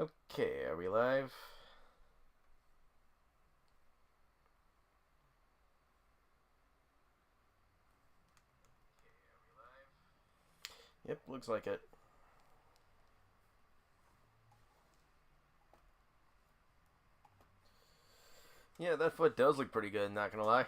Okay, are we live? Yep, looks like it. Yeah, that foot does look pretty good, not gonna lie.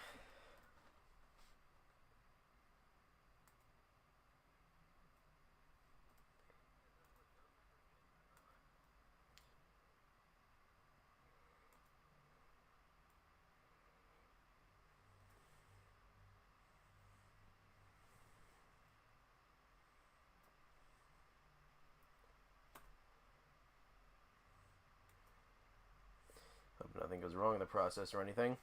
Hope nothing goes wrong in the process or anything.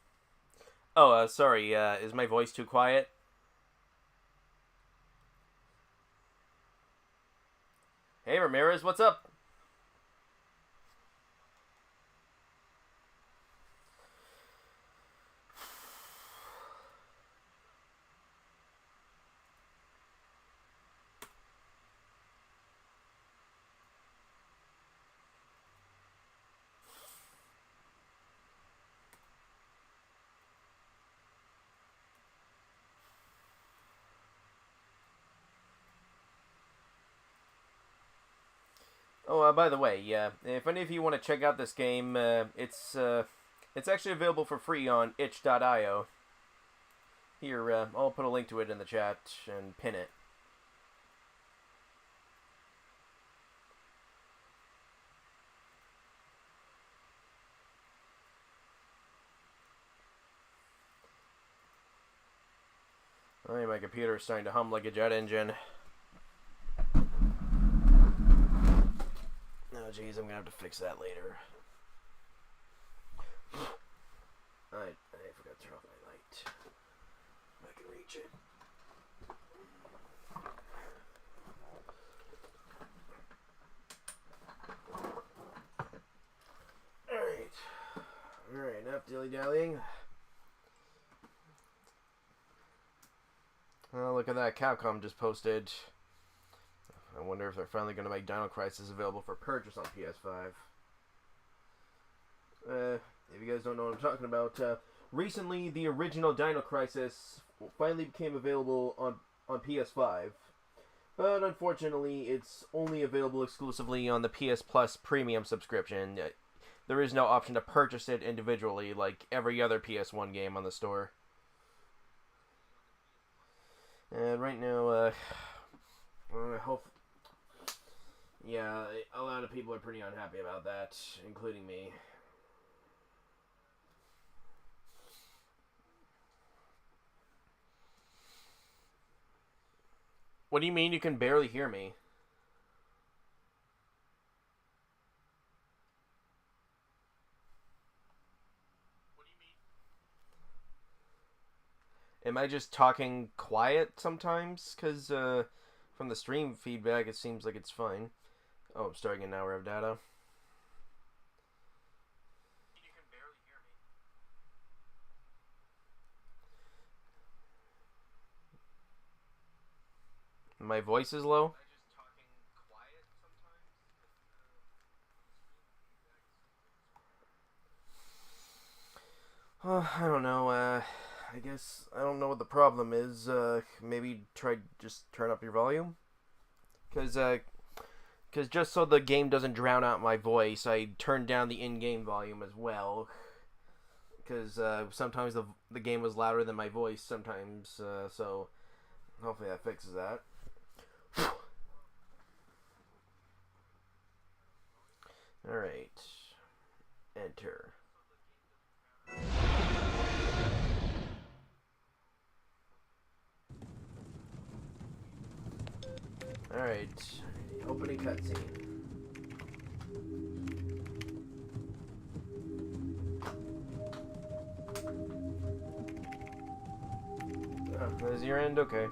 Oh, sorry, is my voice too quiet? Hey, Ramirez, what's up? Oh, by the way, if any of you want to check out this game, it's actually available for free on itch.io. Here, I'll put a link to it in the chat and pin it. Oh, my computer is starting to hum like a jet engine. Oh, jeez, I'm gonna have to fix that later. I forgot to turn off my light. If I can reach it. Alright, enough dilly-dallying. Oh, look at that. Capcom just posted. I wonder if they're finally going to make DINO CRISIS available for purchase on PS5. If you guys don't know what I'm talking about, recently the original DINO CRISIS finally became available on PS5. But unfortunately, it's only available exclusively on the PS Plus Premium subscription. There is no option to purchase it individually like every other PS1 game on the store. And right now, yeah, a lot of people are pretty unhappy about that, including me. What do you mean you can barely hear me? Am I just talking quiet sometimes? Because from the stream feedback, it seems like it's fine. Oh, I'm starting an hour of data. You can barely hear me. My voice is low? Am I just talking quiet sometimes? I don't know. I guess I don't know what the problem is. Maybe try just turn up your volume, because just so the game doesn't drown out my voice, I turned down the in-game volume as well. Because sometimes the game was louder than my voice. Sometimes, so hopefully that fixes that. All right, enter. Alright, opening cutscene. Oh, there's your end? Okay.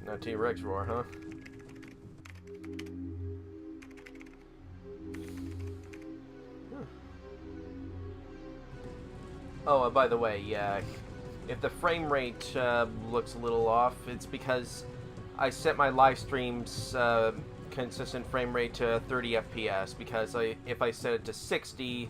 No T-Rex roar, huh? Oh, by the way, yeah, if the frame rate looks a little off, it's because I set my live streams consistent frame rate to 30 FPS, because if I set it to 60,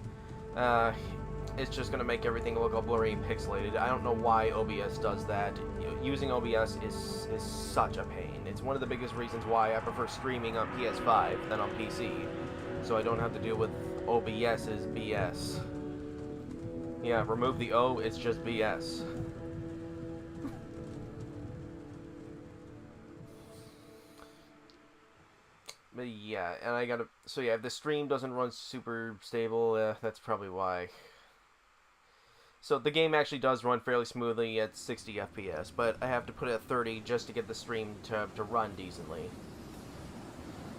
it's just going to make everything look all blurry and pixelated. I don't know why OBS does that. Using OBS is such a pain. It's one of the biggest reasons why I prefer streaming on PS5 than on PC, so I don't have to deal with OBS's BS. Yeah, remove the O, it's just BS. But yeah, and I gotta... So yeah, if the stream doesn't run super stable, that's probably why. So the game actually does run fairly smoothly at 60 FPS, but I have to put it at 30 just to get the stream to run decently.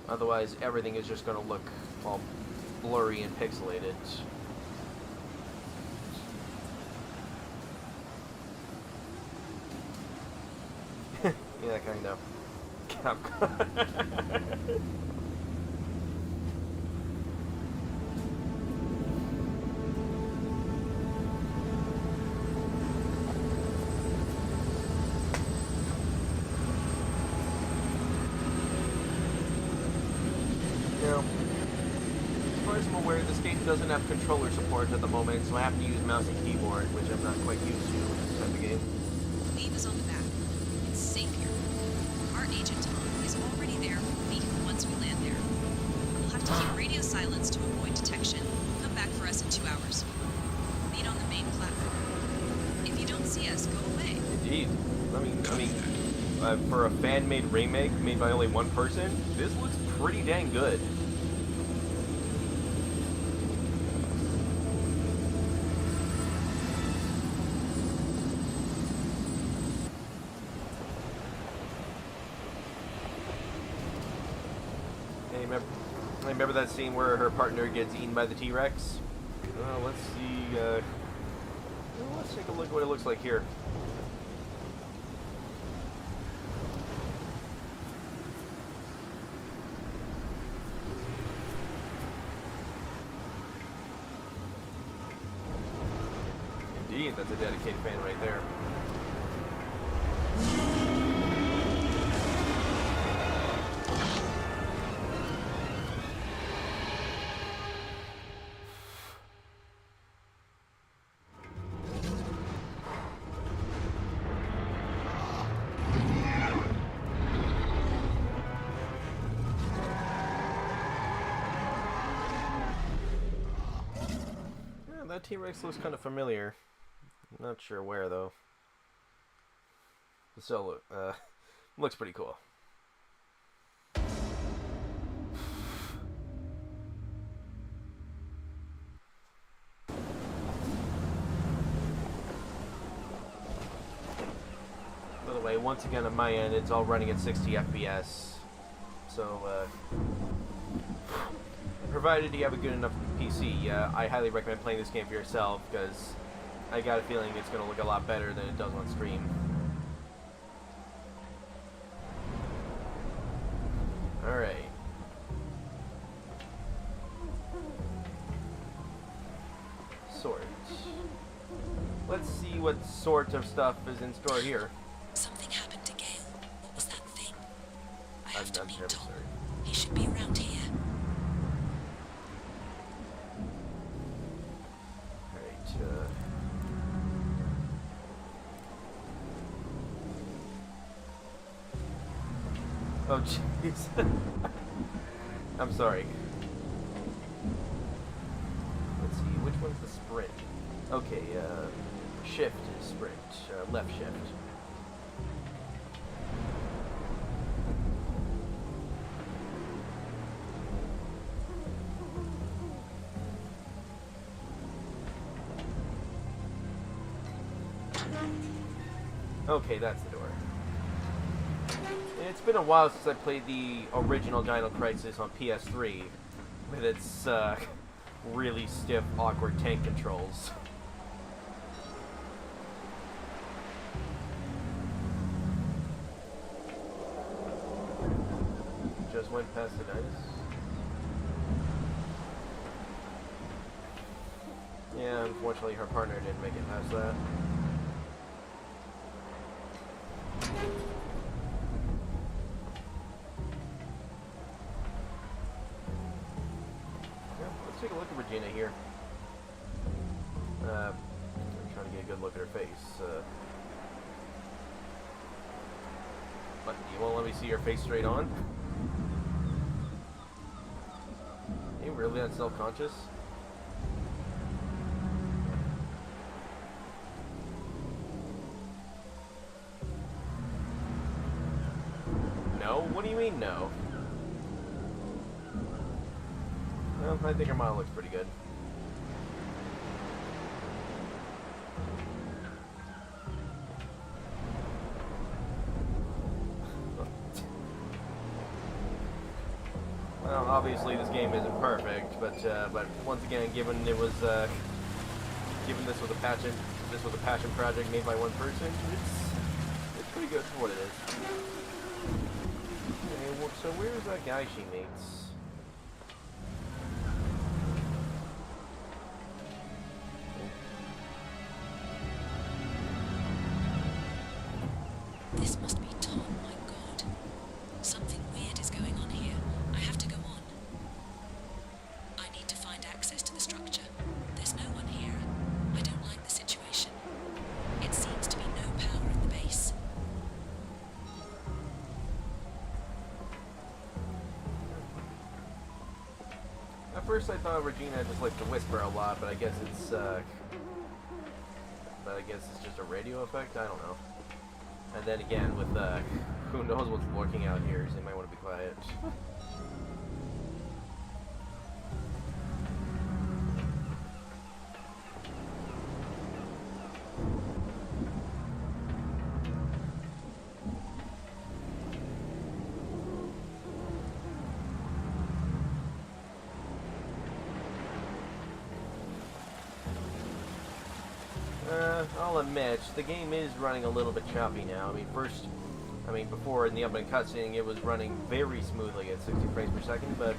Otherwise, everything is just going to look all blurry and pixelated. Yeah, kind of. Doesn't have controller support at the moment, so I have to use mouse and keyboard, which I'm not quite used to in this type of game. Leave is on the back. It's safe here. Our agent Tom is already there. We'll meet him once we land there. We'll have to keep radio silence to avoid detection. Come back for us in 2 hours. Meet on the main platform. If you don't see us, go away. Indeed. I mean, for a fan-made remake made by only one person, this looks pretty dang good. Remember that scene where her partner gets eaten by the T-Rex? Let's see, let's take a look at what it looks like here. Indeed, that's a dedicated fan right there. That T-Rex looks kind of familiar. I'm not sure where, though. So, looks pretty cool. By the way, once again on my end, it's all running at 60 FPS. So, provided you have a good enough PC, I highly recommend playing this game for yourself, because I got a feeling it's going to look a lot better than it does on stream. Alright. Sort. Let's see what sort of stuff is in store here. Something happened to Gale. What was that thing? I have to meet terribly Tom. sorry. He should be around here. Oh, jeez. I'm sorry. Let's see, which one's the sprint? Okay, shift is sprint, left shift. Okay, that's the door. It's been a while since I played the original DINO Crisis on PS3 with its really stiff, awkward tank controls. Just went past the dice. Yeah, unfortunately her partner didn't make it past that. let's take a look at Regina here. I'm trying to get a good look at her face. What, you won't let me see your face straight on? Are you really that self-conscious? No? What do you mean, no? Well, I think her model looks pretty good. Well, obviously this game isn't perfect, but once again, given this was a passion project made by one person, it's pretty good for what it is. Okay, well, so where's that guy she meets? This must be Tom, my god. Something weird is going on here. I have to go on. I need to find access to the structure. There's no one here. I don't like the situation. It seems to be no power in the base. At first I thought Regina just liked to whisper a lot, but I guess it's just a radio effect. I don't know. And then again, with who knows what's lurking out here, so you might want to be quiet. I'll admit, the game is running a little bit choppy now. Before in the opening cutscene, it was running very smoothly at 60 frames per second, but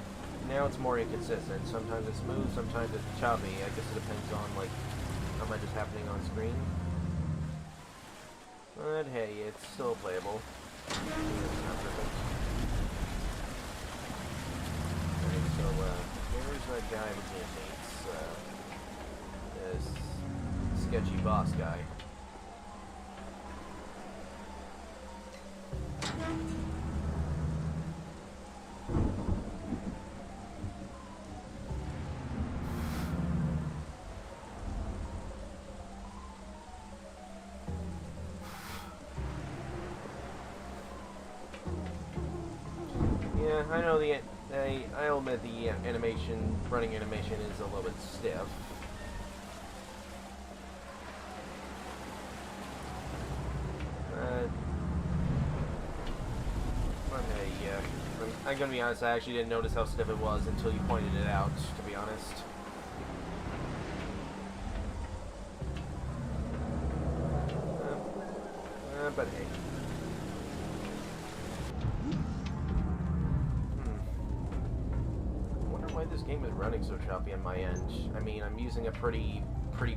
now it's more inconsistent. Sometimes it's smooth, sometimes it's choppy. I guess it depends on, like, how much is happening on screen. But hey, it's still playable. It's not perfect. Alright, so, where's that guy Regina meets? This sketchy boss guy. Yeah, I know I'll admit the running animation is a little bit stiff. I'm gonna be honest, I actually didn't notice how stiff it was until you pointed it out, to be honest. But hey. I wonder why this game is running so choppy on my end. I mean, I'm using a pretty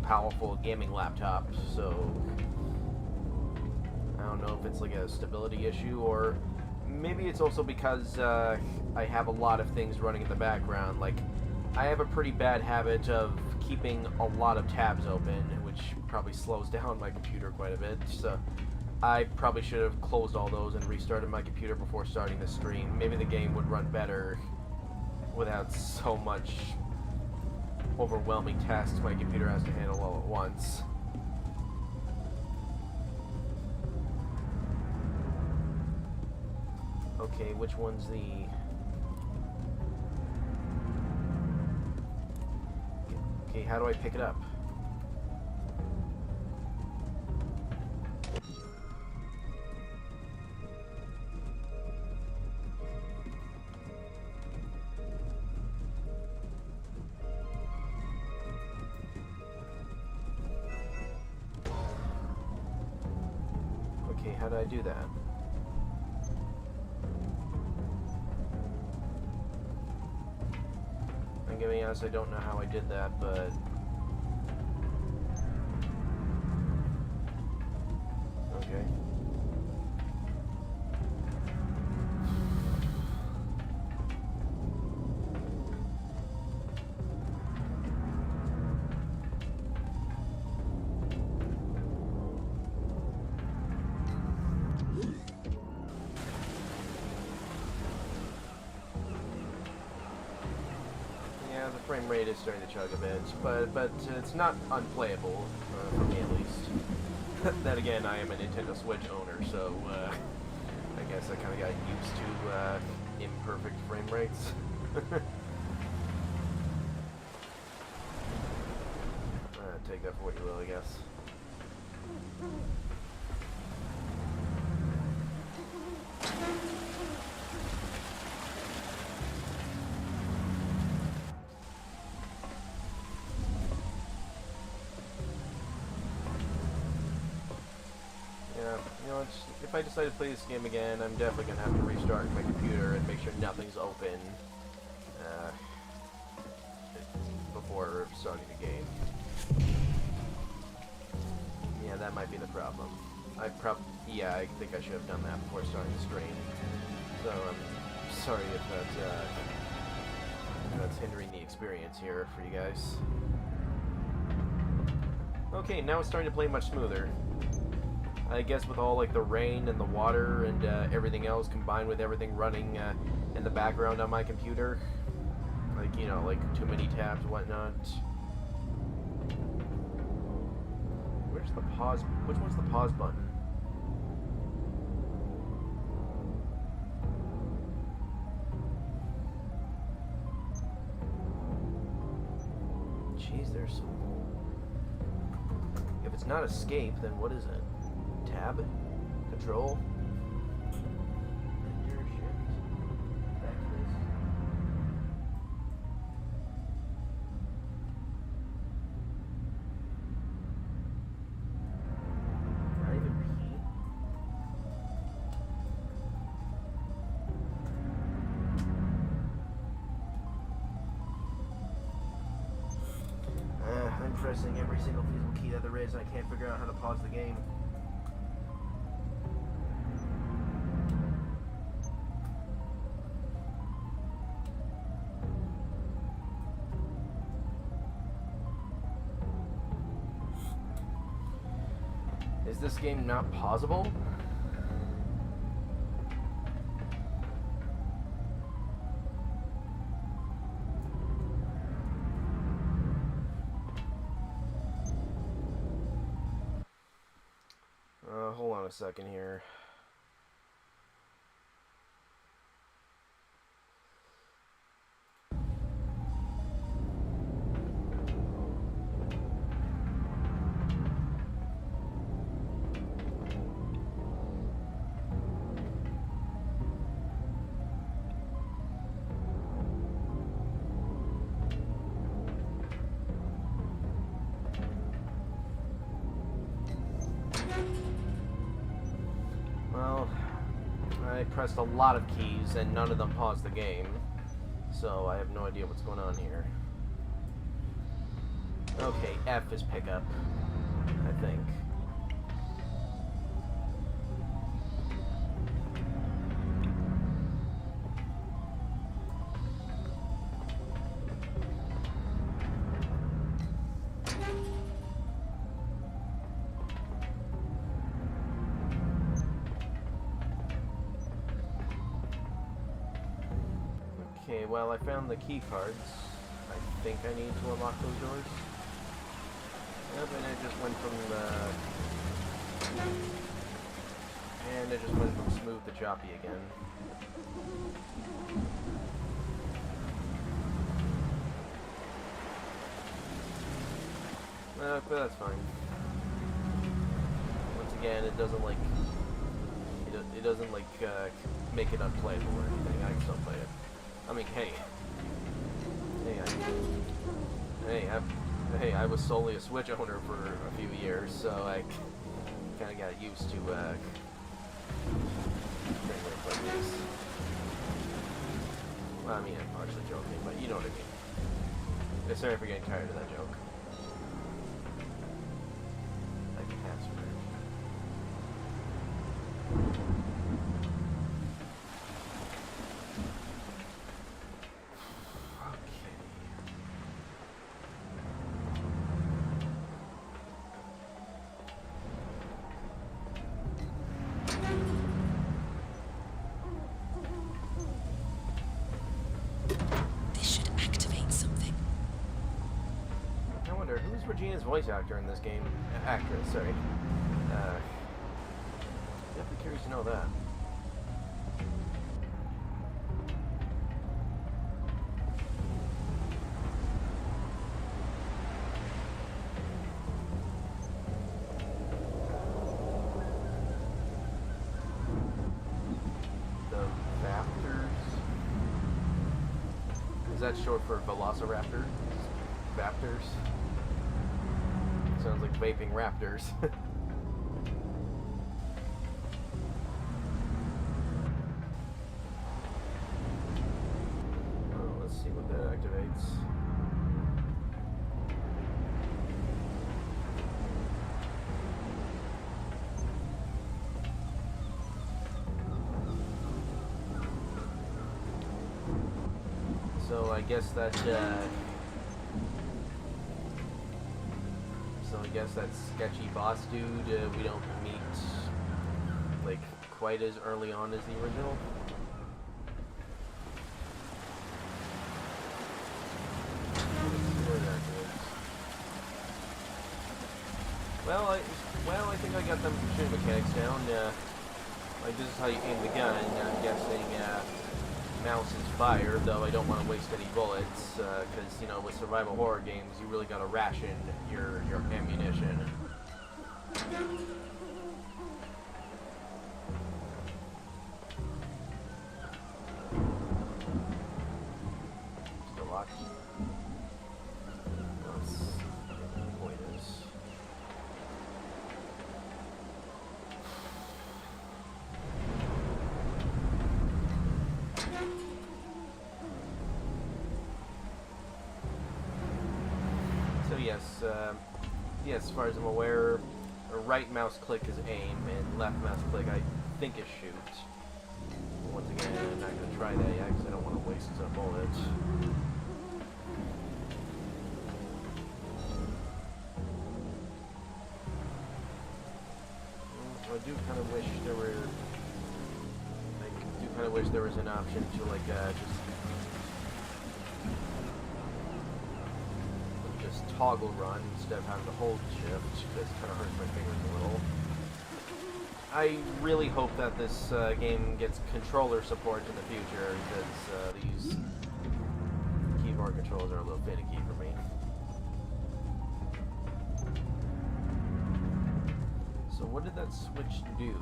powerful gaming laptop, so I don't know if it's like a stability issue, or maybe it's also because I have a lot of things running in the background. Like, I have a pretty bad habit of keeping a lot of tabs open, which probably slows down my computer quite a bit. So I probably should have closed all those and restarted my computer before starting the stream. Maybe the game would run better without so much overwhelming tasks my computer has to handle all at once. Okay, which one's the... Okay, how do I pick it up? Okay, how do I do that? I'm gonna be honest, I don't know how I did that, but... Okay. the frame rate is starting to chug a bit, but it's not unplayable, for me at least. Then again, I am a Nintendo Switch owner, so I guess I kind of got used to imperfect frame rates. Take that for what you will, I guess. Yeah, you know, if I decide to play this game again, I'm definitely going to have to restart my computer and make sure nothing's open before starting the game. Yeah, that might be the problem. I think I should have done that before starting the stream. So I'm sorry if that's hindering the experience here for you guys. Okay, now it's starting to play much smoother. I guess with all like the rain and the water and everything else combined with everything running in the background on my computer, like, you know, like too many tabs and whatnot. Where's the pause? Which one's the pause button? Jeez, there's some... If it's not escape, then what is it? Tab? Control? Enter, shift, backspace. Not even P? I'm pressing every single physical key that there is, and I can't figure out how to pause the game. Is this game not pausable? Hold on a second here. Well, I pressed a lot of keys and none of them paused the game, so I have no idea what's going on here. Okay, F is pickup, I think. Okay, well, I found the key cards. I think I need to unlock those doors. Yep, and it just went from the... And it just went from smooth to choppy again. But that's fine. Once again, it doesn't like... It doesn't like make it unplayable or anything. I can still play it. I mean, hey, I was solely a Switch owner for a few years, so I kind of got used to frame rate like this. Well, I mean, I'm partially joking, but you know what I mean. Sorry for getting tired of that joke. Like password. This should activate something. Regina's voice actor in this game? Actress, sorry. Definitely curious to know that. Is that short for Velociraptor? Raptors? Sounds like vaping raptors. Oh, let's see what that activates. So I guess that, that sketchy boss dude, we don't meet, like, quite as early on as the original. Well, I think I got them shooting mechanics down. Like, this is how you aim the gun. I'm guessing, mouse is fire, though I don't want to waste any bullets, because, you know, with survival horror games, you really gotta ration your ammunition. Still locked. Let's see what the point is. Yes, as far as I'm aware, a right mouse click is aim, and left mouse click, I think, is shoot. Once again, I'm not going to try that yet, because I don't want to waste some bullets. I do kind of wish there were... I do kind of wish there was an option to, like, just toggle run instead of having to hold shift, because it kind of hurts my fingers a little. I really hope that this game gets controller support in the future, because these keyboard controls are a little finicky for me. So what did that switch do?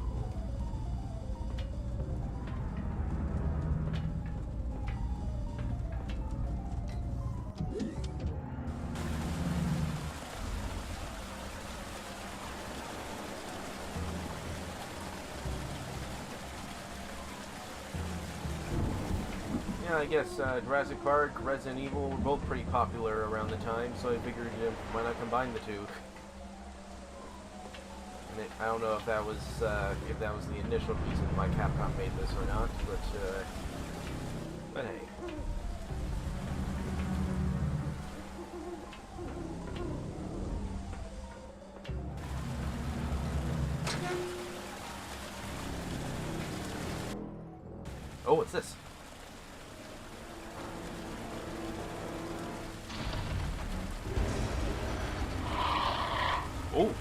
I guess Jurassic Park, Resident Evil were both pretty popular around the time, so I figured why not combine the two. And I don't know if that was the initial reason why Capcom made this or not, but hey. Oh, what's this? Oh!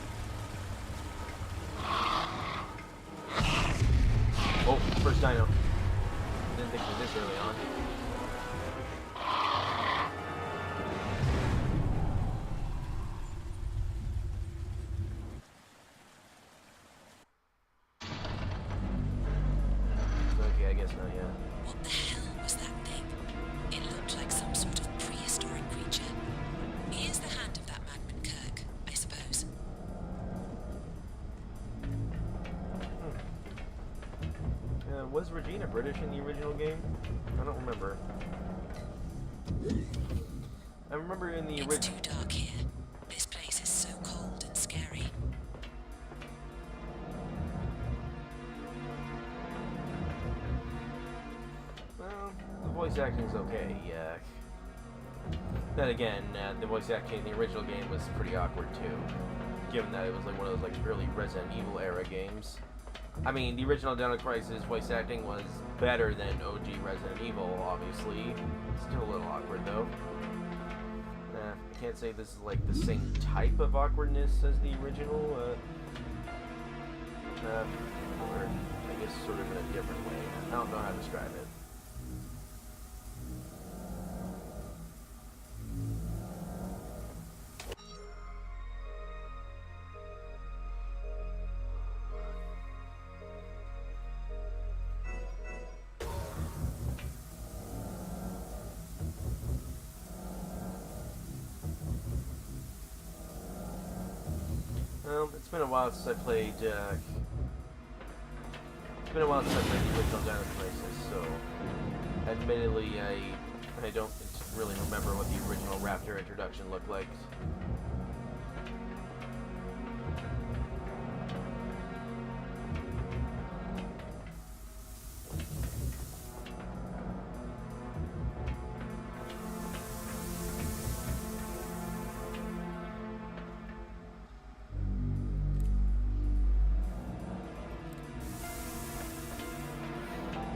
Oh, first dino. Didn't think it was this early on. Okay, I guess not yet. What the hell was that thing? It looked like some sort of prehistoric creature. Here's the hand of that Magman Kirk, I suppose. Was Regina British in the original game? I don't remember. I remember in the original... It's too dark here. This place is so cold and scary. Well, the voice acting's okay, yeah. Then again, the voice acting in the original game was pretty awkward too, given that it was like one of those like early Resident Evil era games. I mean, the original DINO Crisis voice acting was better than OG Resident Evil, obviously. Still a little awkward though. I can't say this is like the same type of awkwardness as the original, or I guess sort of in a different way. I don't know how to describe it. Well, it's been a while since I played, the original Dino Crisis, so admittedly I don't really remember what the original Raptor introduction looked like.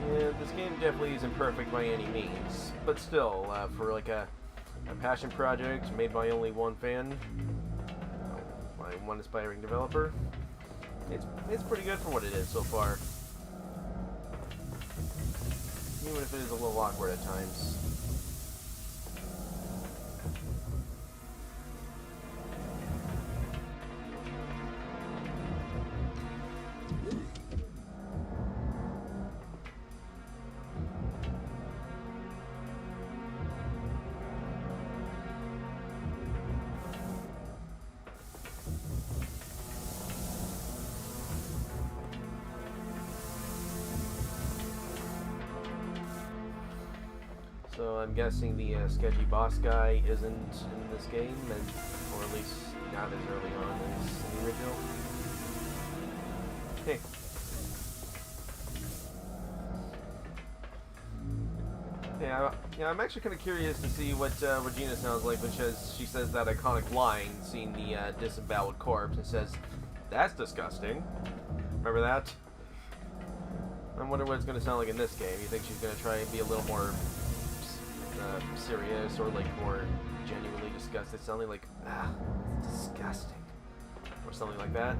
Yeah, this game definitely isn't perfect by any means, but still, for like a passion project made by only one fan, by one aspiring developer, it's pretty good for what it is so far. Even if it is a little awkward at times. So I'm guessing the sketchy boss guy isn't in this game, or at least not as early on as in the original. Hey. Yeah, I'm actually kind of curious to see what Regina sounds like when she says that iconic line, seeing the disemboweled corpse, and says, "That's disgusting." Remember that? I wonder what it's going to sound like in this game. You think she's going to try and be a little more serious, or like more genuinely disgusted, sounding like, "Ah, it's disgusting," or something like that?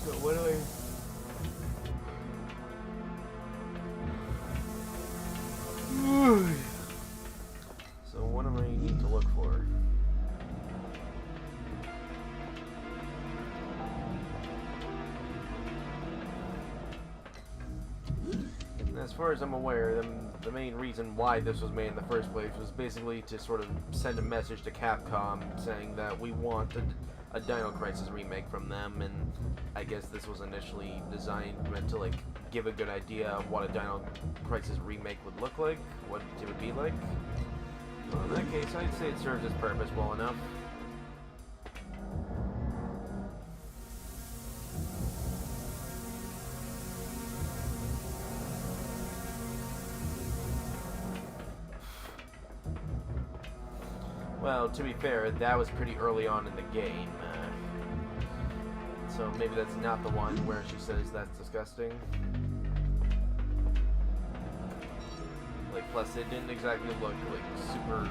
So what do I... So what do I need to look for? As far as I'm aware, the main reason why this was made in the first place was basically to sort of send a message to Capcom saying that we want a Dino Crisis remake from them, and I guess this was initially meant to like give a good idea of what a Dino Crisis remake would look like, what it would be like. Well, in that case, I'd say it serves its purpose well enough. Well, to be fair, that was pretty early on in the game, so maybe that's not the one where she says that's disgusting. Like, plus it didn't exactly look like super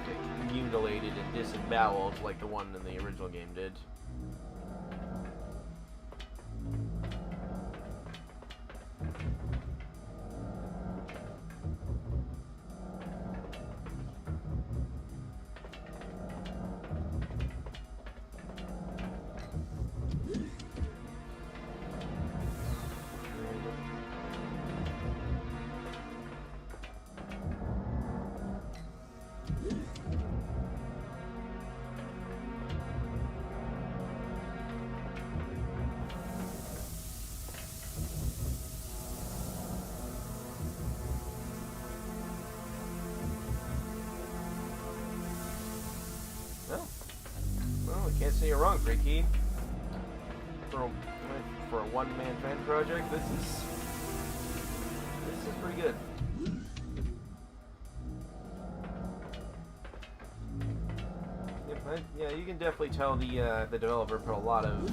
like, mutilated and disemboweled like the one in the original game did. Well, I can't say you're wrong, Freaky. For a one-man fan project, this is pretty good. Yeah, you can definitely tell the developer put a lot of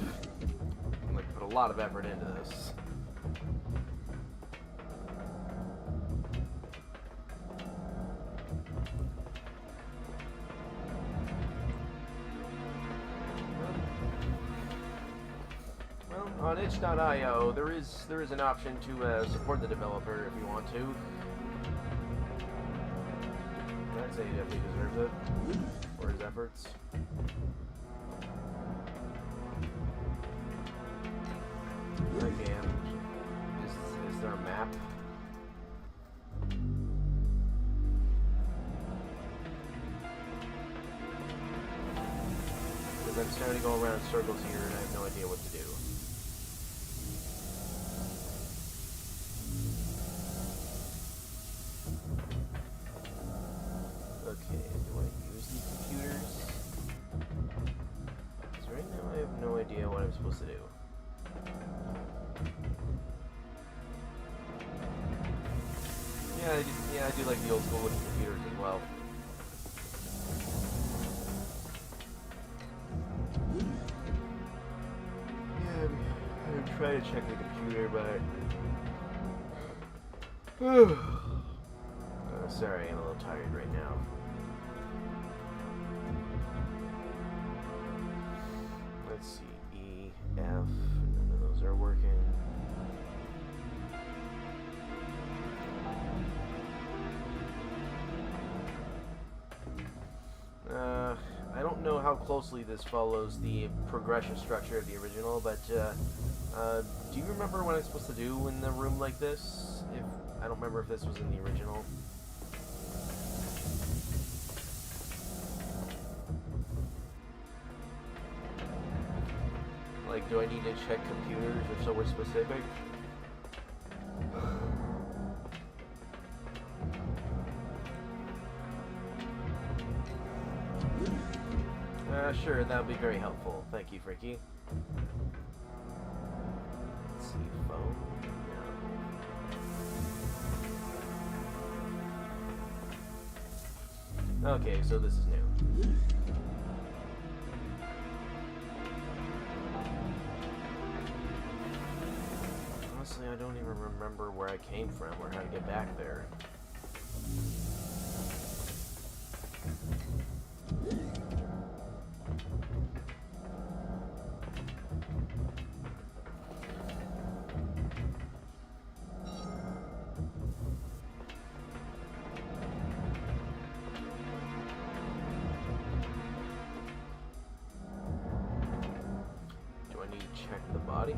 effort into this. on itch.io, there is an option to support the developer if you want to. I'd say he definitely deserves it for his efforts. Again, is there a map? Because I'm starting to go around in circles here and I have no idea what to do. Okay, do I use these computers? Because right now I have no idea what I'm supposed to do. Yeah, I do like the old school looking computers as well. Yeah, I'm trying to check the computer, but sorry, I'm a little tired right now. Let's see, E, F, none of those are working. I don't know how closely this follows the progression structure of the original, but do you remember what I'm supposed to do in a room like this? I don't remember if this was in the original. Like, do I need to check computers or somewhere specific? Sure, that would be very helpful. Thank you, Frankie. Let's see, phone. No. Okay, so this is new. Honestly, I don't even remember where I came from or how to get back there. Check the body.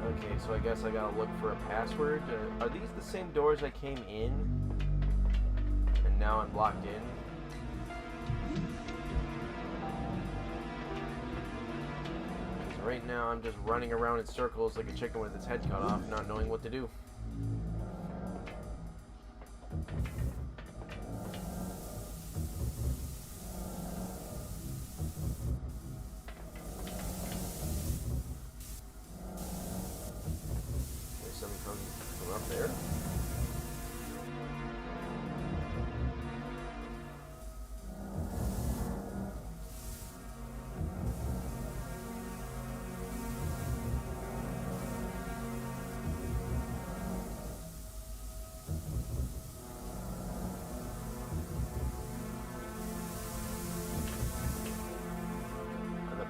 Okay, so I guess I gotta look for a password. Are these the same doors I came in? And now I'm locked in? Right now, I'm just running around in circles like a chicken with its head cut off, not knowing what to do. There's something from up there.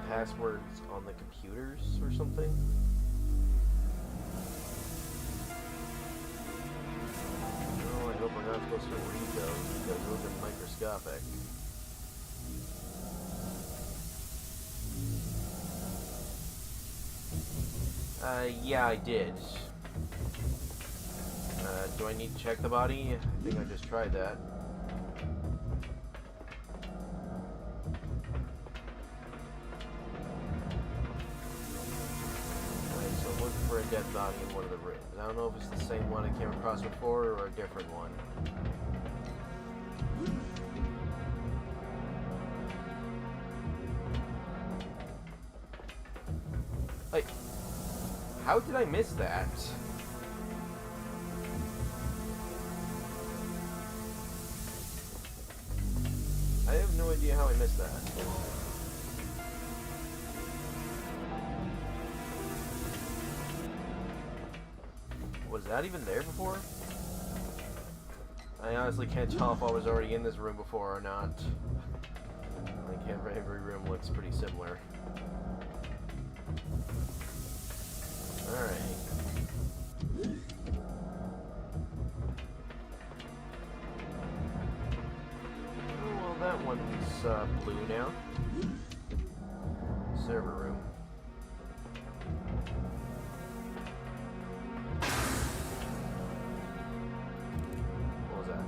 Passwords on the computers or something? No, I hope we're not supposed to read those because those are microscopic. Yeah, I did. Do I need to check the body? I think I just tried that. For a dead body in one of the rooms. I don't know if it's the same one I came across before or a different one. Like, how did I miss that? I have no idea how I missed that. What is that even there before? I honestly can't tell if I was already in this room before or not. Like, every room looks pretty similar. Alright. Oh, well, that one's blue now. Server room. What was that?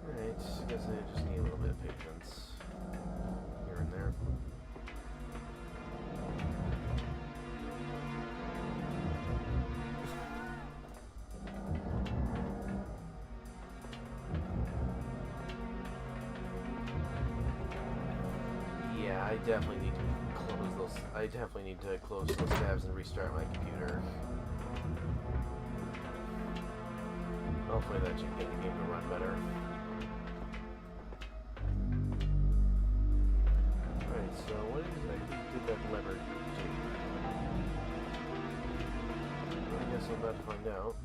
Alright, I guess I just need a little bit of patience here and there. Yeah, I definitely need to close those. I definitely need to close those tabs and restart my computer. Hopefully that should get the game to run better. Alright, so what is it? Who did that lever to? Well, I guess I'm about to find out.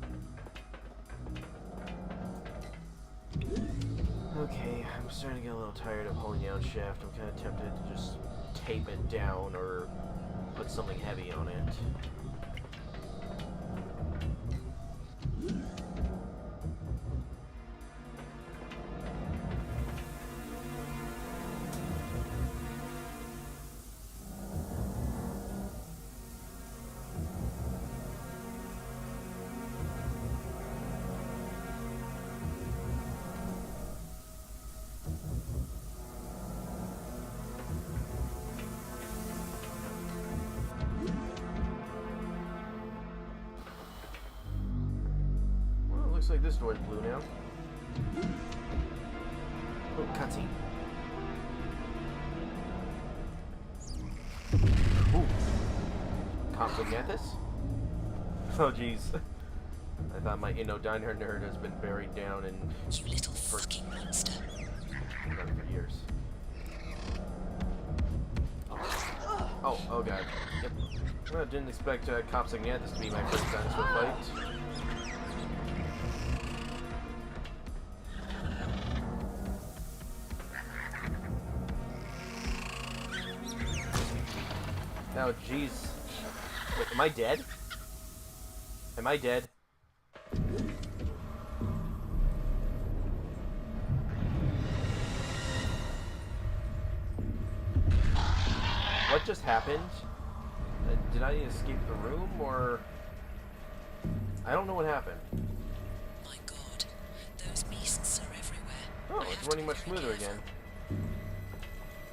Okay, I'm starting to get a little tired of holding down shift. I'm kind of tempted to just tape it down or put something heavy on it. Looks like this door's blue now. Oh, cutscene. Ooh. Cops looking at this? Oh, jeez. I thought my Diner nerd has been buried down in... You little fucking monster. For years. Oh god. Yep. Well, I didn't expect cops looking at this to be my first dinosaur fight. Oh, jeez. Wait, am I dead? Am I dead? What just happened? Did I escape the room, or... I don't know what happened. My god, those beasts are everywhere. Oh, it's running much smoother again.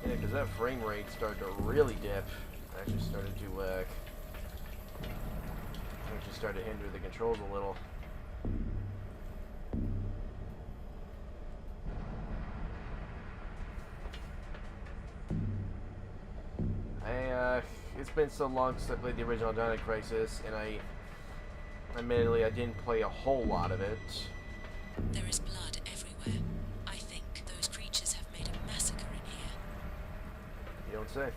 Yeah, because that frame rate started to really dip. Actually started to hinder the controls a little. It's been so long since I played the original DINO CRISIS, and admittedly I didn't play a whole lot of it. There is blood everywhere. I think those creatures have made a massacre in here. You don't say.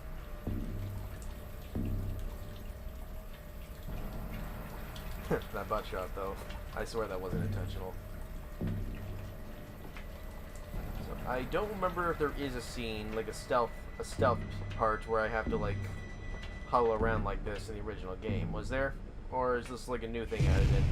That butt shot, though. I swear that wasn't intentional. So, I don't remember if there is a scene, like a stealth part where I have to, like, huddle around like this in the original game. Was there? Or is this, like, a new thing added in?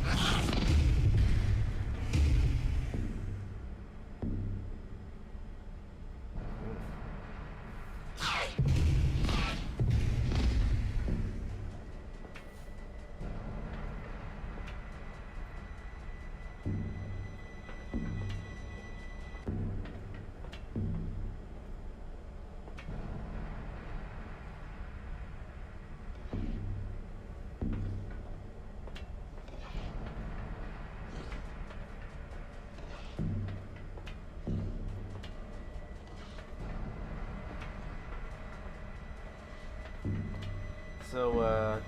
So,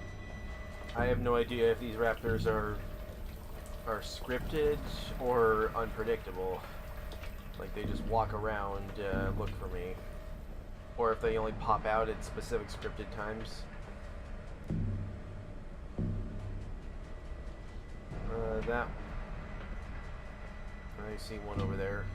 I have no idea if these raptors are scripted or unpredictable. Like, they just walk around, look for me. Or if they only pop out at specific scripted times. That... I see one over there.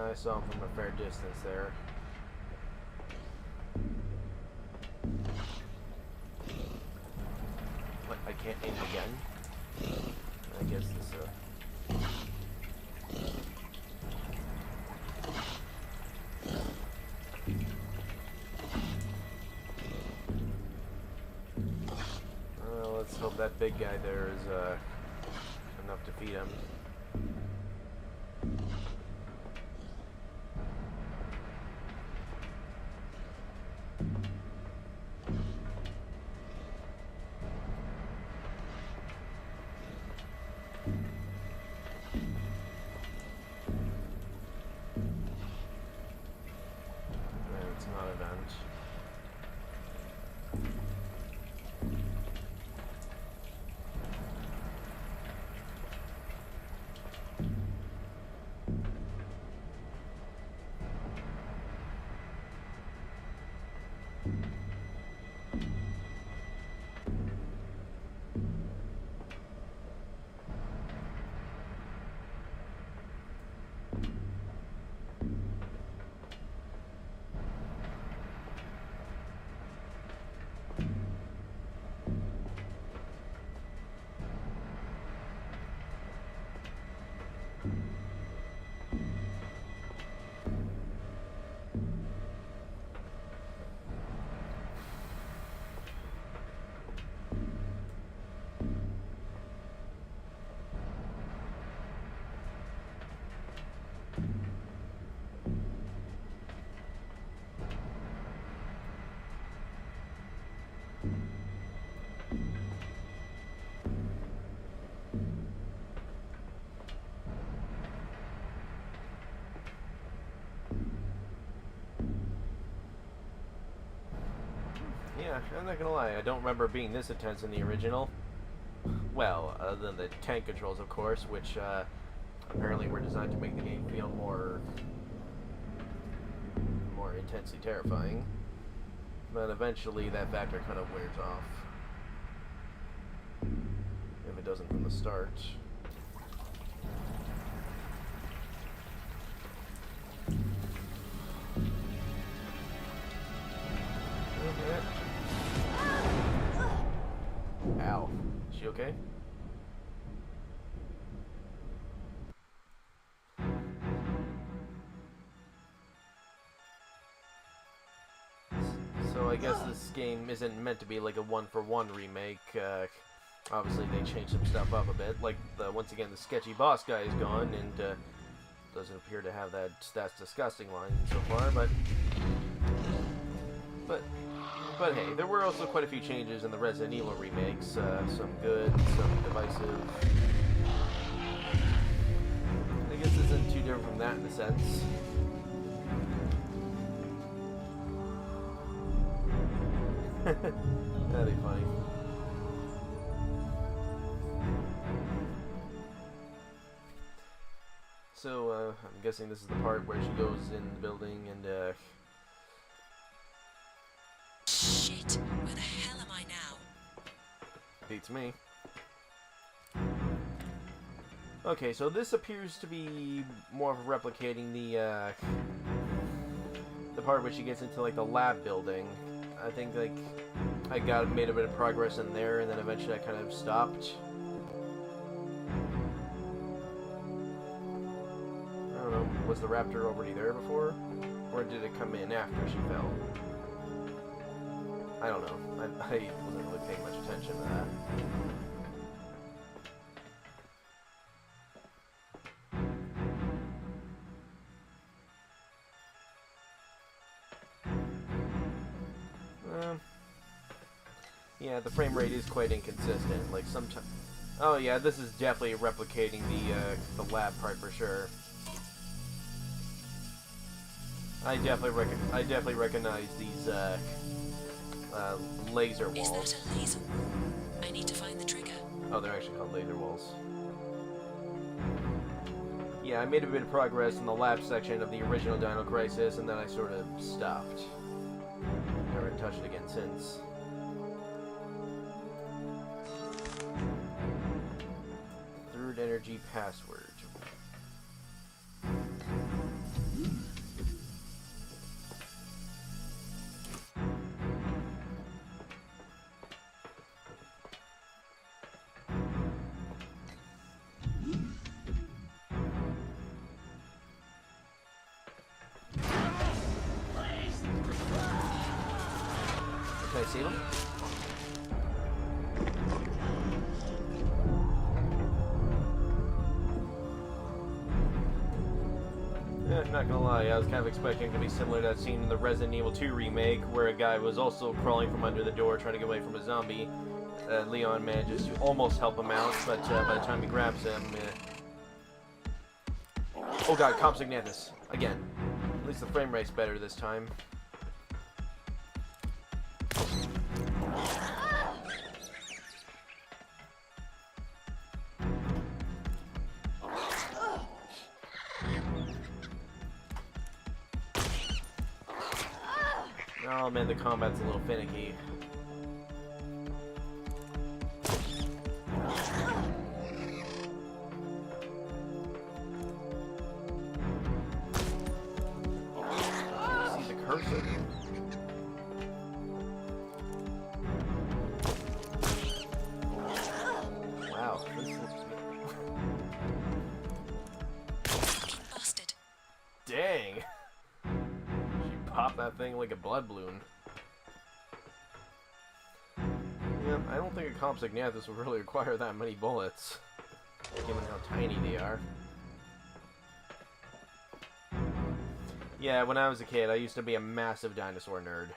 I saw him from a fair distance there. What, I can't aim again? I guess this, well, let's hope that big guy there is, enough to feed him. Yeah, I'm not gonna lie, I don't remember being this intense in the original. Well, other than the tank controls, of course, which apparently were designed to make the game feel more intensely terrifying. But eventually that factor kind of wears off. If it doesn't from the start. Ow. Is she okay? So I guess this game isn't meant to be like a one-for-one remake. Obviously they changed some stuff up a bit. Like, once again, the sketchy boss guy is gone, and doesn't appear to have that's disgusting line so far, but hey, there were also quite a few changes in the Resident Evil remakes. Some good, some divisive. I guess this isn't too different from that in a sense. That'd be funny. So, I'm guessing this is the part where she goes in the building and, Shit! Where the hell am I now? Beats me. Okay, so this appears to be more of replicating the part where she gets into, like, the lab building. I think, like, I made a bit of progress in there, and then eventually I kind of stopped. I don't know, was the raptor already there before? Or did it come in after she fell? I don't know. I wasn't really paying much attention to that. Yeah, the frame rate is quite inconsistent. Like sometimes. Oh yeah, this is definitely replicating the lab part for sure. I definitely recognize these laser walls. Is that a laser wall? I need to find the trigger. Oh, they're actually called laser walls. Yeah, I made a bit of progress in the lab section of the original Dino Crisis, and then I sort of stopped. Never touched it again since. Third energy password. Can I save him? Not gonna lie, I was kind of expecting it to be similar to that scene in the Resident Evil 2 remake, where a guy was also crawling from under the door trying to get away from a zombie. Leon manages to almost help him out, but by the time he grabs him... Oh god, Comp Signatus. Again. At least the frame rate's better this time. Oh man, the combat's a little finicky. See the cursor? Wow, this looks Busted. Dang! Pop that thing like a blood balloon. Yeah, I don't think a Comp Signatus would really require that many bullets, given how tiny they are. Yeah, when I was a kid, I used to be a massive dinosaur nerd.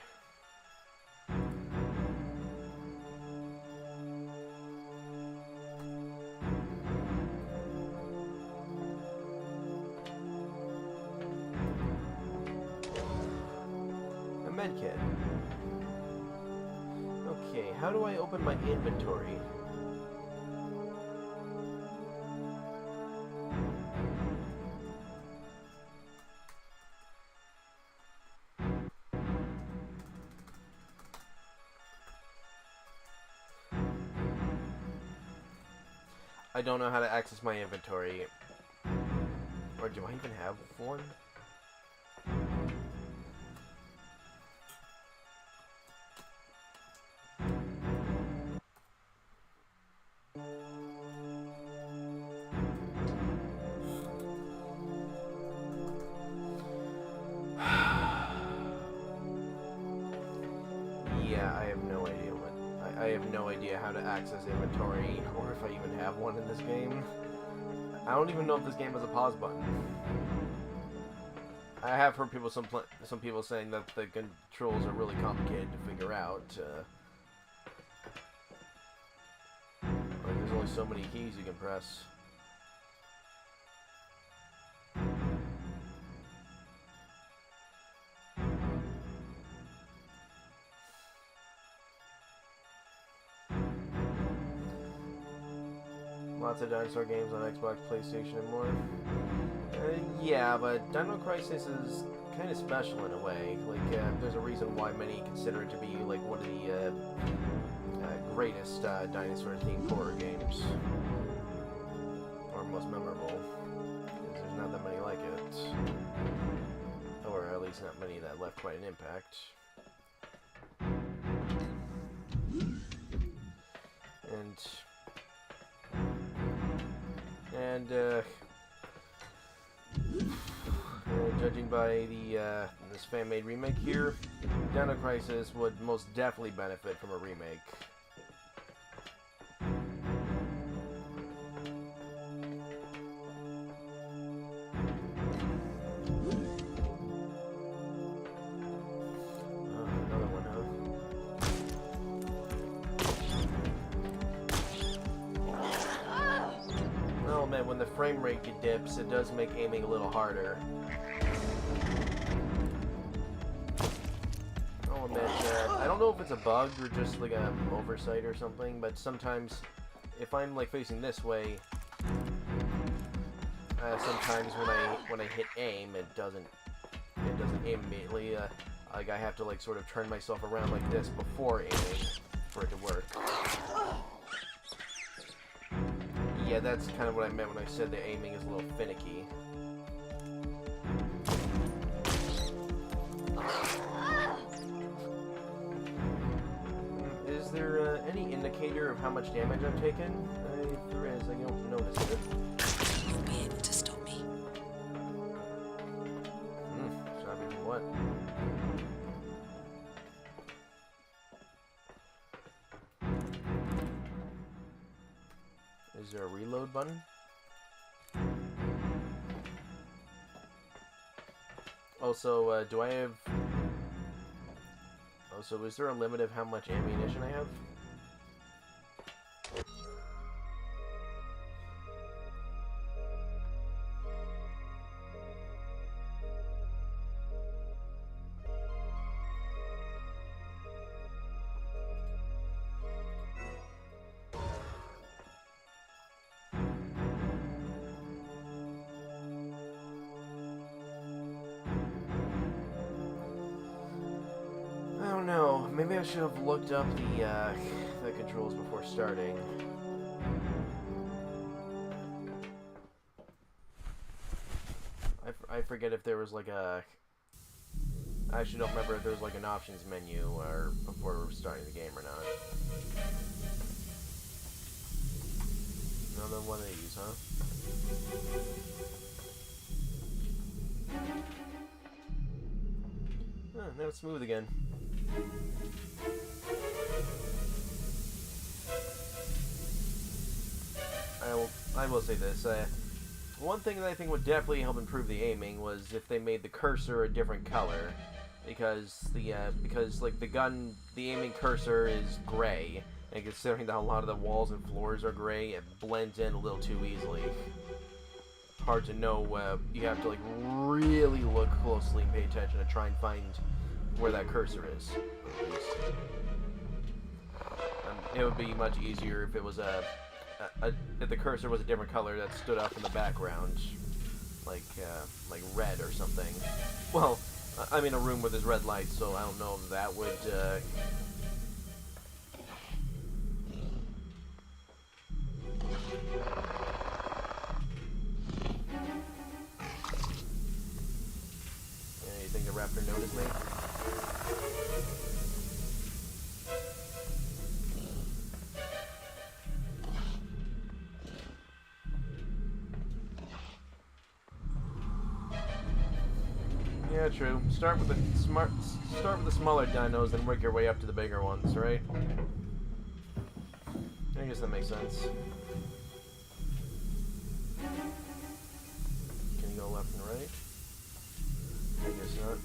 Medkit. Okay, how do I open my inventory? I don't know how to access my inventory. Or do I even have one? Yeah, I have no idea I have no idea how to access inventory, or if I even have one in this game. I don't even know if this game has a pause button. I have heard people, some people saying that the controls are really complicated to figure out. Like there's only so many keys you can press. Lots of dinosaur games on Xbox, PlayStation, and more. Yeah, but Dino Crisis is kind of special in a way. Like, there's a reason why many consider it to be like one of the greatest dinosaur-themed horror games, or most memorable. Because there's not that many like it, or at least not many that left quite an impact. And judging by the this fan-made remake here, Dino Crisis would most definitely benefit from a remake. Another one, huh? Oh man, when the frame rate dips, it does make aiming a little harder. I don't know if it's a bug or just like an oversight or something, but sometimes if I'm like facing this way, sometimes when I hit aim, it doesn't aim immediately. Like I have to like sort of turn myself around like this before aiming for it to work. Yeah, that's kind of what I meant when I said the aiming is a little finicky. Is there any indicator of how much damage I've taken? If there is, I don't notice it. You'll be able to stop me. Stop me from what? Is there a reload button? Also, do I have... Oh, so is there a limit of how much ammunition I have? No, maybe I should have looked up the controls before starting. I forget if there was like a... I actually don't remember if there was like an options menu or before we were starting the game or not. Another one of these, huh? Oh, now it's smooth again. I will say this. One thing that I think would definitely help improve the aiming was if they made the cursor a different color, because like the aiming cursor is gray, and considering that a lot of the walls and floors are gray, it blends in a little too easily. Hard to know. You have to like really look closely and pay attention to try and find where that cursor is. It would be much easier if it was if the cursor was a different color that stood up in the background, like red or something. Well, I'm in a room where there's red lights, so I don't know if that would. You think the raptor noticed me? Yeah, true. Start with the smaller dinos, then work your way up to the bigger ones, right? I guess that makes sense. Can you go left and right? I guess not.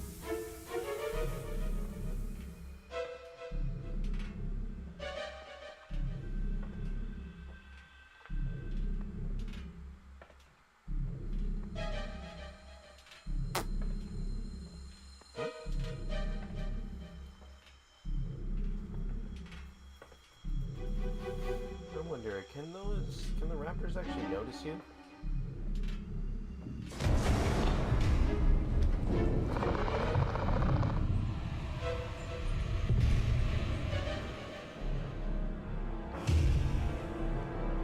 I wonder, can the raptors actually notice you?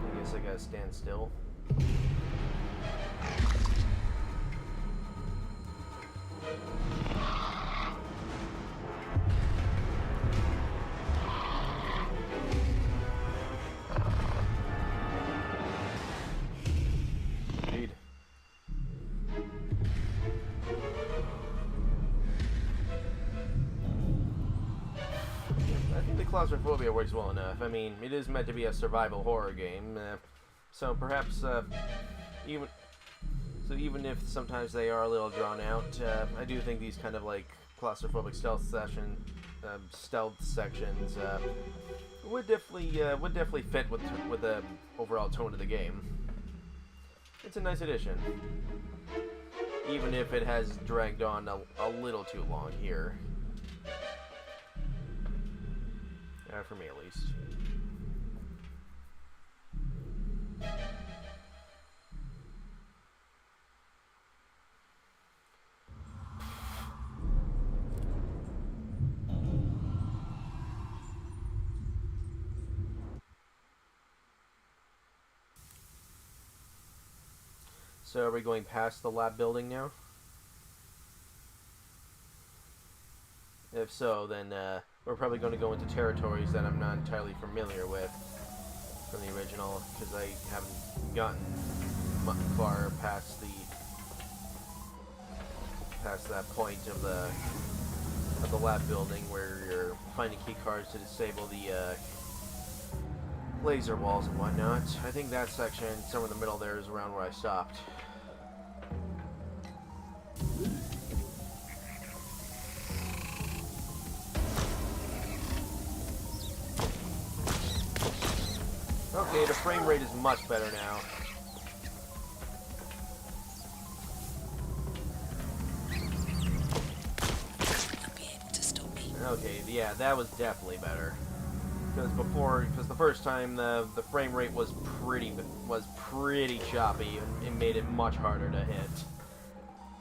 I guess I gotta stand still. Indeed. claustrophobia works well enough. I mean, it is meant to be a survival horror game, so perhaps even if sometimes they are a little drawn out, I do think these kind of like claustrophobic stealth sections would definitely fit with the overall tone of the game. It's a nice addition, even if it has dragged on a little too long here. For me, at least. So are we going past the lab building now? If so, then we're probably going to go into territories that I'm not entirely familiar with from the original, because I haven't gotten far past that point of the lab building where you're finding key cards to disable the laser walls and whatnot. I think that section, somewhere in the middle there, is around where I stopped. Okay, the frame rate is much better now. You'll be able to stop me. Okay, yeah, that was definitely better. Because the first time the frame rate was pretty choppy, and it made it much harder to hit.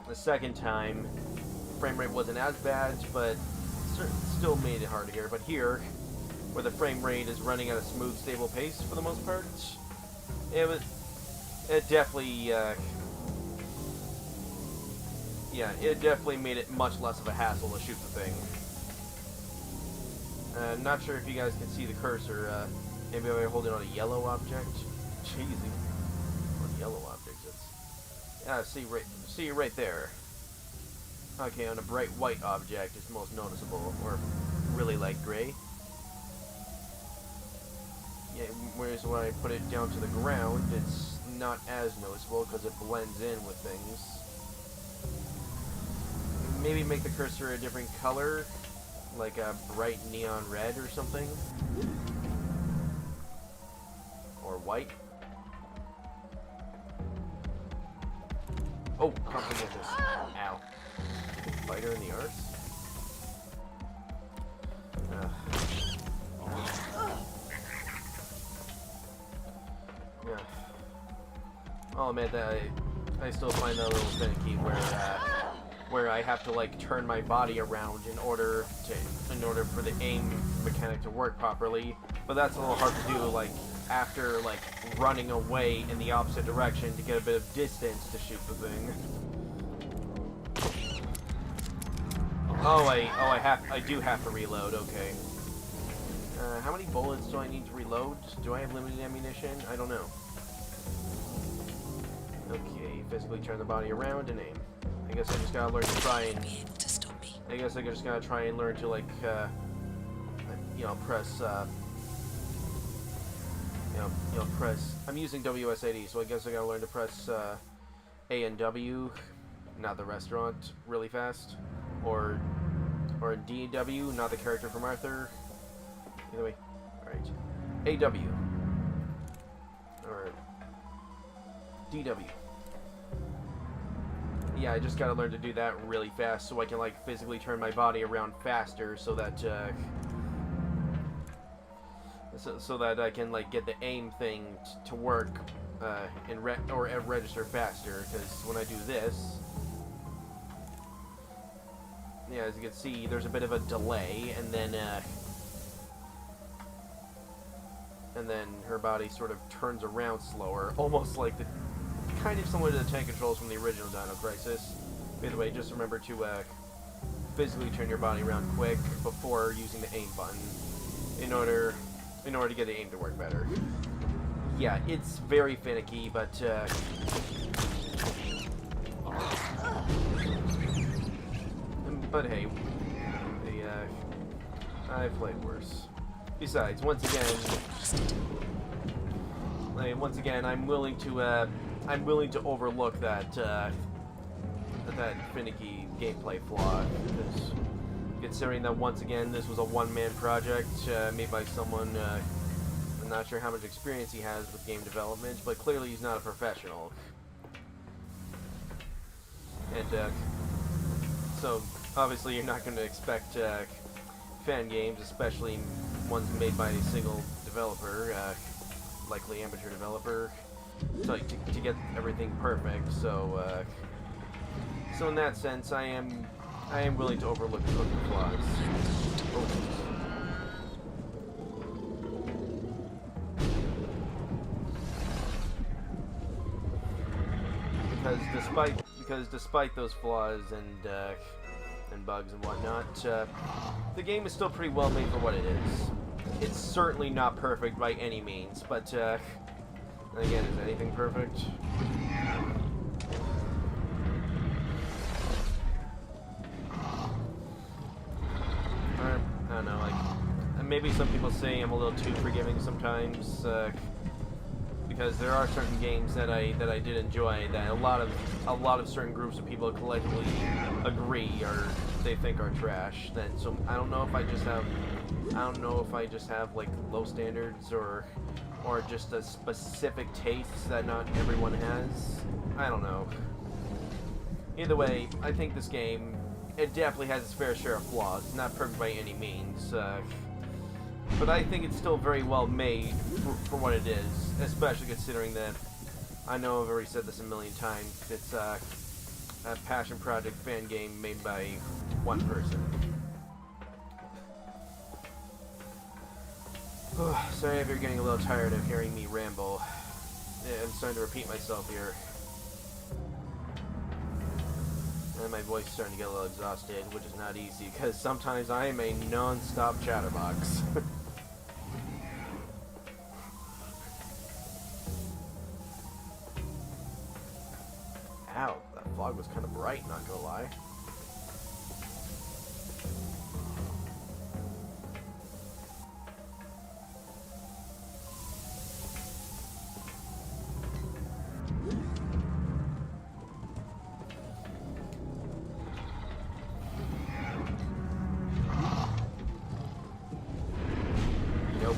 The second time, frame rate wasn't as bad, but still made it hard to hear. But here, where the frame rate is running at a smooth, stable pace for the most part, it definitely made it much less of a hassle to shoot the thing. I'm not sure if you guys can see the cursor. Maybe I hold it on a yellow object. Cheesy. On yellow objects, see right there. Okay, on a bright white object, it's most noticeable, or really light gray. Yeah, whereas when I put it down to the ground, it's not as noticeable because it blends in with things. Maybe make the cursor a different color, like a bright neon red or something. Or white. Oh, comprehend this. Ow. Fighter in the arse? Yeah. I'll admit that I still find that a little finicky where I have to like turn my body around in order for the aim mechanic to work properly. But that's a little hard to do like after like running away in the opposite direction to get a bit of distance to shoot the thing. I do have to reload. Okay. How many bullets do I need to reload? Do I have limited ammunition? I don't know. Okay, physically turn the body around and aim. I guess I just gotta learn to try and. I guess I just gotta try and learn to like, press. Press. I'm using WSAD, so I guess I gotta learn to press A and W, not the restaurant, really fast, or DW, not the character from Arthur. Either way, all right. AW or DW. Yeah, I just gotta learn to do that really fast so I can like physically turn my body around faster, so that so that I can like get the aim thing to work and register faster. Because when I do this, yeah, as you can see, there's a bit of a delay, and then her body sort of turns around slower, almost like kind of similar to the tank controls from the original Dino Crisis. By the way, just remember to physically turn your body around quick before using the aim button in order to get the aim to work better. Yeah, it's very finicky, but hey, I've played worse. Besides, once again, I'm willing to overlook that that finicky gameplay flaw, because considering that once again this was a one-man project made by someone. I'm not sure how much experience he has with game development, but clearly he's not a professional. And so obviously you're not going to expect fan games, especially ones made by a single developer, likely amateur developer, to get everything perfect. So so in that sense, I am willing to overlook the flaws. Because despite those flaws and bugs and whatnot, the game is still pretty well made for what it is. It's certainly not perfect by any means, but again, is anything perfect? I don't know, like, maybe some people say I'm a little too forgiving sometimes, because there are certain games that I did enjoy that a lot of certain groups of people collectively agree or they think are trash. Then so I don't know if I just have like low standards or just a specific taste that not everyone has. I don't know. Either way, I think this game, it definitely has its fair share of flaws. It's not perfect by any means. But I think it's still very well made for what it is, especially considering that, I know I've already said this a million times, it's a passion project fan game made by one person. Sorry if you're getting a little tired of hearing me ramble. Yeah, I'm starting to repeat myself here. And my voice is starting to get a little exhausted, which is not easy, because sometimes I am a non-stop chatterbox. Ow, that fog was kind of bright, not gonna lie. Nope.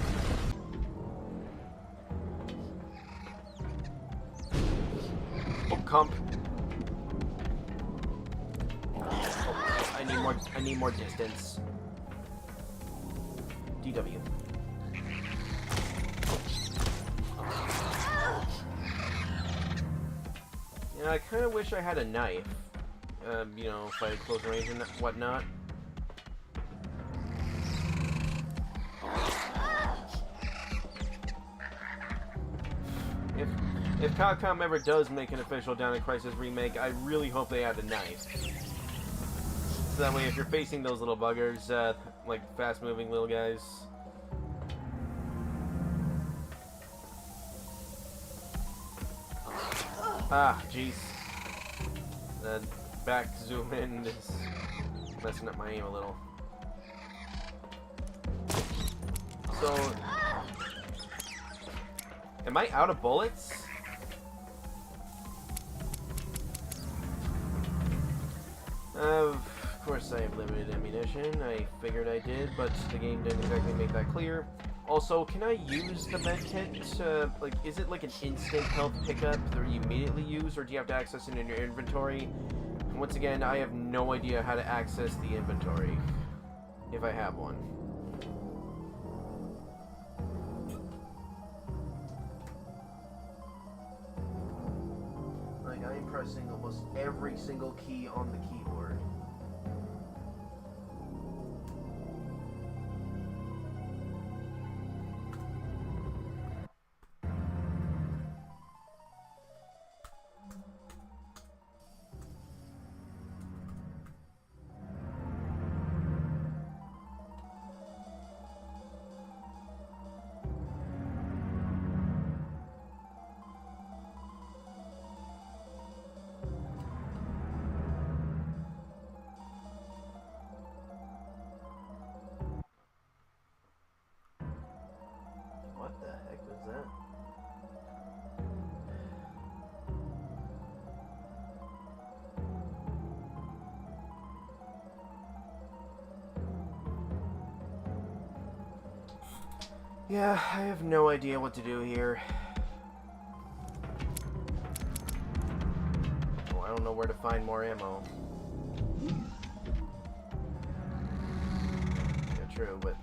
Oh, comp. I need more distance. DW. Yeah, I kind of wish I had a knife. You know, if I had close range and whatnot. If Capcom ever does make an official DINO CRISIS remake, I really hope they add a knife. So that way, if you're facing those little buggers, like fast-moving little guys, jeez, the back zoom in is messing up my aim a little. So, am I out of bullets? Of course I have limited ammunition. I figured I did, but the game didn't exactly make that clear. Also, can I use the medkit? Like, is it like an instant health pickup that you immediately use, or do you have to access it in your inventory? And once again, I have no idea how to access the inventory, if I have one. Like, I am pressing almost every single key on the keyboard. Yeah, I have no idea what to do here. Oh, I don't know where to find more ammo. Yeah, true, but...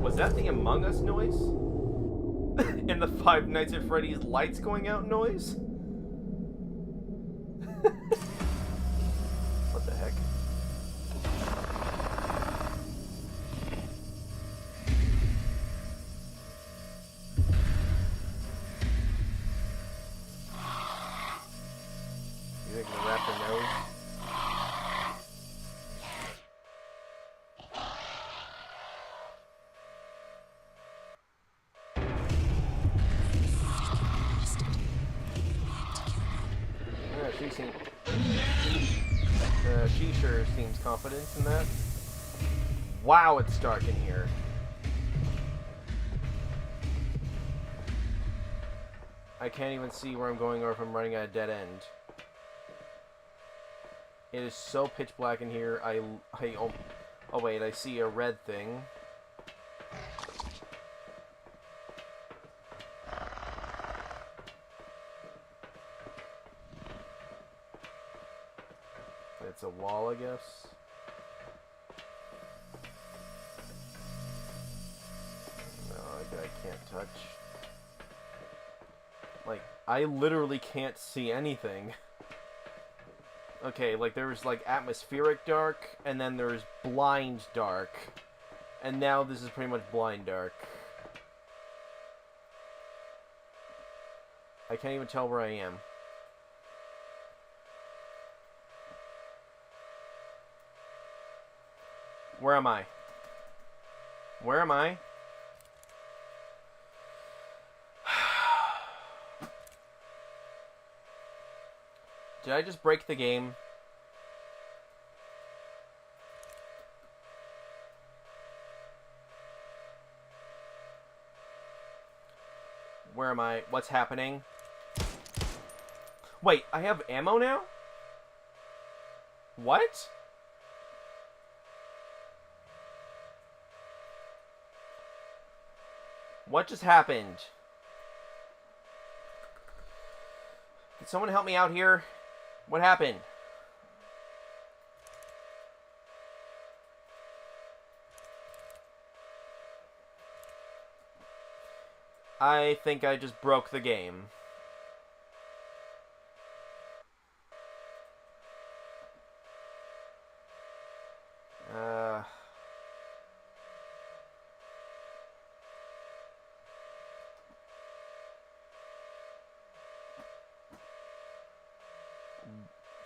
Was that the Among Us noise? And the Five Nights at Freddy's lights going out noise? What the heck? You think the raptor knows? She sure seems confident in that. Wow, it's dark in here. I can't even see where I'm going or if I'm running at a dead end. It is so pitch black in here. Oh wait, I see a red thing. It's a wall, I guess. No, I can't touch. Like, I literally can't see anything. Okay, like, there's, like, atmospheric dark, and then there's blind dark. And now this is pretty much blind dark. I can't even tell where I am. Where am I? Where am I? Did I just break the game? Where am I? What's happening? Wait, I have ammo now? What? What just happened? Can someone help me out here? What happened? I think I just broke the game.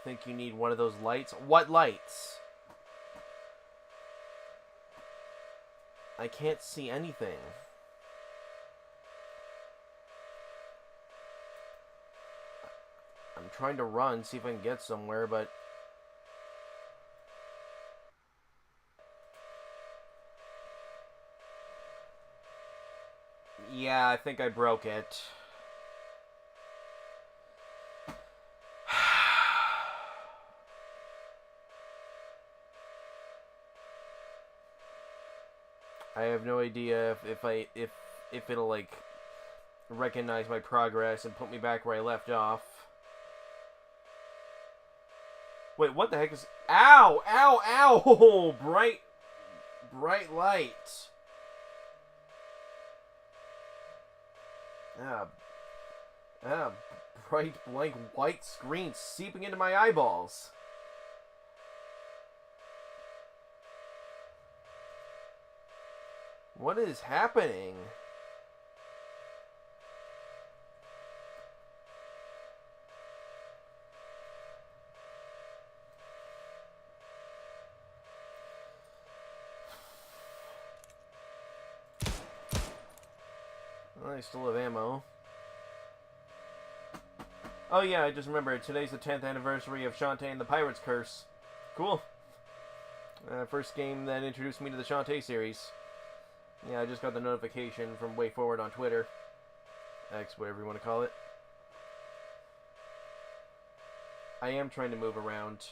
Think you need one of those lights? What lights? I can't see anything. I'm trying to run, see if I can get somewhere, but... Yeah, I think I broke it. I have no idea if it'll like recognize my progress and put me back where I left off. Wait, what the heck is... Ow! Ow! Ow! Bright light. Bright blank white screen seeping into my eyeballs. What is happening? Well, I still have ammo. Oh yeah, I just remembered. Today's the 10th anniversary of Shantae and the Pirate's Curse. Cool. First game that introduced me to the Shantae series. Yeah, I just got the notification from Way Forward on Twitter. X, whatever you want to call it. I am trying to move around.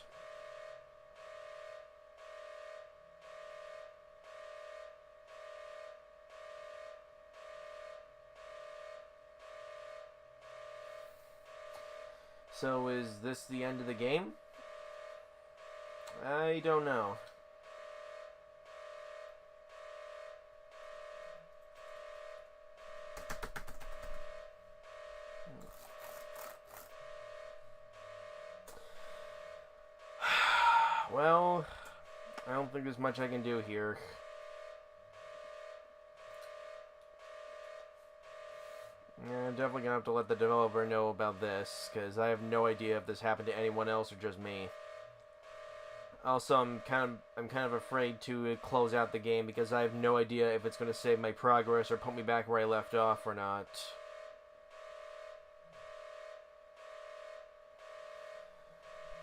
So is this the end of the game? I don't know. Well, I don't think there's much I can do here. Yeah, I'm definitely gonna have to let the developer know about this, because I have no idea if this happened to anyone else or just me. Also, I'm kind of afraid to close out the game because I have no idea if it's gonna save my progress or put me back where I left off or not.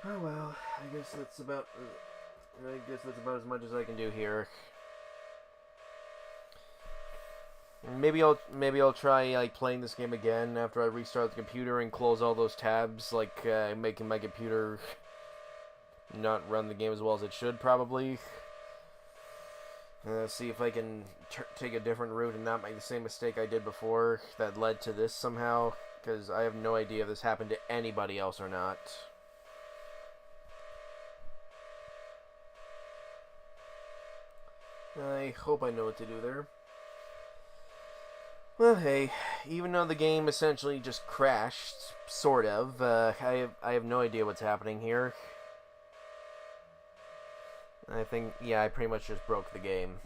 Oh well, I guess that's about as much as I can do here. Maybe I'll try like playing this game again after I restart the computer and close all those tabs, like making my computer not run the game as well as it should probably. See if I can take a different route and not make the same mistake I did before that led to this somehow, because I have no idea if this happened to anybody else or not. I hope I know what to do there. Well, hey, even though the game essentially just crashed, sort of, I have no idea what's happening here. I think, yeah, I pretty much just broke the game.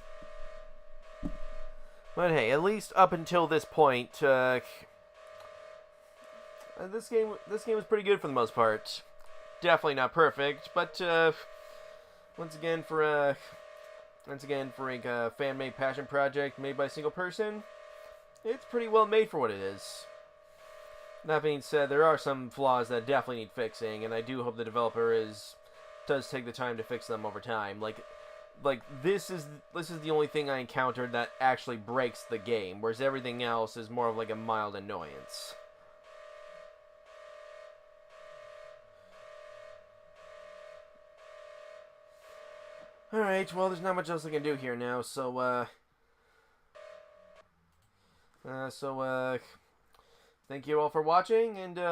But hey, at least up until this point, this game was pretty good for the most part. Definitely not perfect, but once again for a fan-made passion project made by a single person, it's pretty well made for what it is. That being said, there are some flaws that definitely need fixing, and I do hope the developer does take the time to fix them over time. Like this is the only thing I encountered that actually breaks the game, whereas everything else is more of like a mild annoyance. Alright, well, there's not much else I can do here now, so thank you all for watching, and